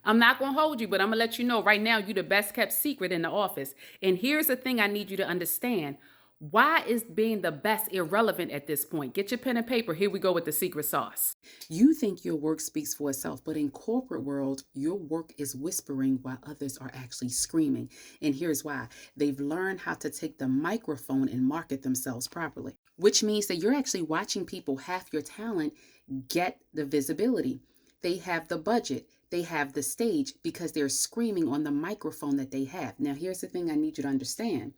I'm not going to hold you, but I'm going to let you know right now you're the best kept secret in the office. And here's the thing I need you to understand. Why is being the best irrelevant at this point? Get your pen and paper. Here we go with the secret sauce. You think your work speaks for itself, but in corporate world, your work is whispering while others are actually screaming. And here's why. They've learned how to take the microphone and market themselves properly, which means that you're actually watching people half your talent get the visibility. They have the budget. They have the stage because they're screaming on the microphone that they have. Now, here's the thing I need you to understand.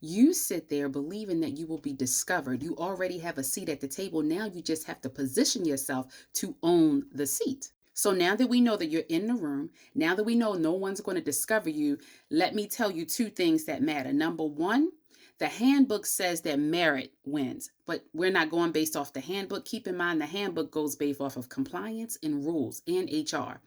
You sit there believing that you will be discovered. You already have a seat at the table. Now you just have to position yourself to own the seat. So now that we know that you're in the room, now that we know no one's going to discover you, let me tell you two things that matter. Number one, the handbook says that merit wins, but we're not going based off the handbook. Keep in mind, the handbook goes based off of compliance and rules and HR.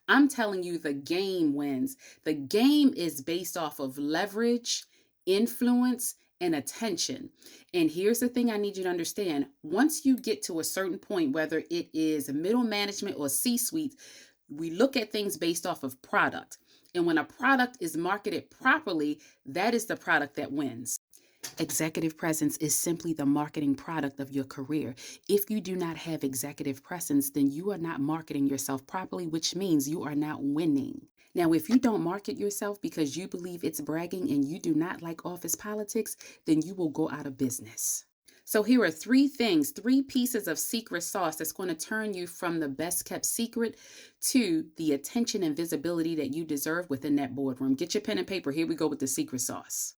I'm telling you, the game wins. The game is based off of leverage, influence, and attention. And here's the thing I need you to understand. Once you get to a certain point, whether it is middle management or C suite, we look at things based off of product. And when a product is marketed properly, that is the product that wins. Executive presence is simply the marketing product of your career. If you do not have executive presence, then you are not marketing yourself properly, which means you are not winning. Now, if you don't market yourself because you believe it's bragging and you do not like office politics, then you will go out of business. So here are three things, three pieces of secret sauce that's going to turn you from the best kept secret to the attention and visibility that you deserve within that boardroom. Get your pen and paper. Here we go with the secret sauce.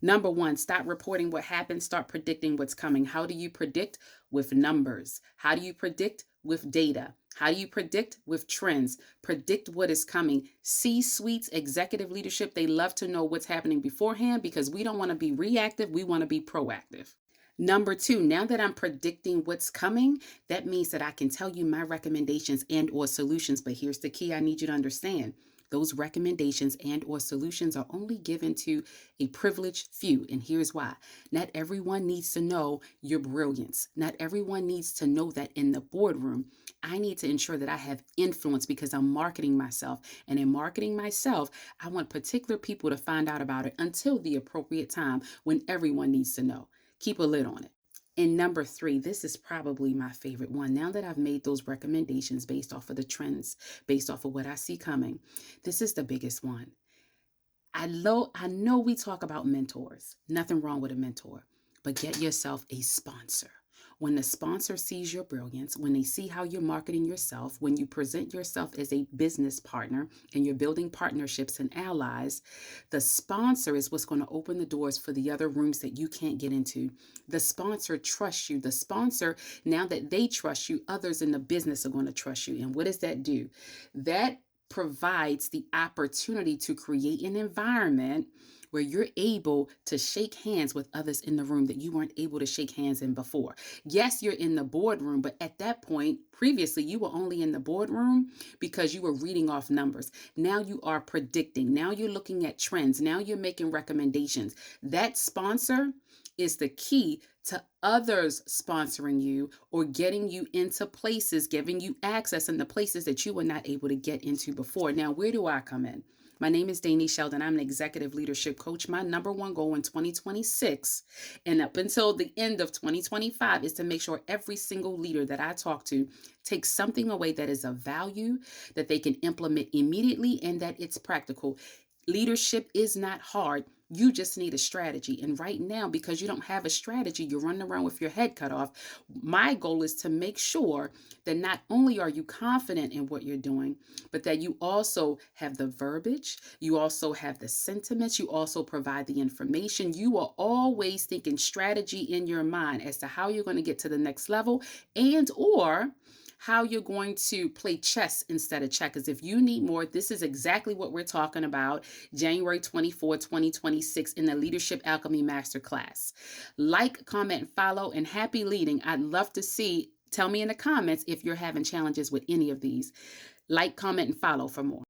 Number one, stop reporting what happened, start predicting what's coming. How do you predict? With numbers. How do you predict? With data. How do you predict? With trends. Predict what is coming. C-suites, executive leadership, they love to know what's happening beforehand because we don't want to be reactive, we want to be proactive. Number two, now that I'm predicting what's coming, that means that I can tell you my recommendations and or solutions. But here's the key I need you to understand. Those recommendations and or solutions are only given to a privileged few. And here's why. Not everyone needs to know your brilliance. Not everyone needs to know that in the boardroom. I need to ensure that I have influence because I'm marketing myself. And in marketing myself, I want particular people to find out about it until the appropriate time when everyone needs to know. Keep a lid on it. And number three, this is probably my favorite one. Now that I've made those recommendations based off of the trends, based off of what I see coming, this is the biggest one. I know we talk about mentors. Nothing wrong with a mentor, but get yourself a sponsor. When the sponsor sees your brilliance, when they see how you're marketing yourself, when you present yourself as a business partner and you're building partnerships and allies, the sponsor is what's going to open the doors for the other rooms that you can't get into. The sponsor trusts you. The sponsor, now that they trust you, others in the business are going to trust you. And what does that do? That provides the opportunity to create an environment where you're able to shake hands with others in the room that you weren't able to shake hands in before. Yes, you're in the boardroom, but at that point, previously, you were only in the boardroom because you were reading off numbers. Now you are predicting. Now you're looking at trends. Now you're making recommendations. That sponsor is the key to others sponsoring you or getting you into places, giving you access in the places that you were not able to get into before. Now, where do I come in? My name is Dani Sheldon. I'm an executive leadership coach. My number one goal in 2026 and up until the end of 2025 is to make sure every single leader that I talk to takes something away that is of value, that they can implement immediately, and that it's practical. Leadership is not hard. You just need a strategy. And right now, because you don't have a strategy, you're running around with your head cut off. My goal is to make sure that not only are you confident in what you're doing, but that you also have the verbiage, you also have the sentiments, you also provide the information. You are always thinking strategy in your mind as to how you're going to get to the next level and or how you're going to play chess instead of checkers. If you need more, this is exactly what we're talking about January 24, 2026 in the Leadership Alchemy Masterclass. Like, comment, follow, and happy leading. I'd love to see, tell me in the comments if you're having challenges with any of these. Like, comment, and follow for more.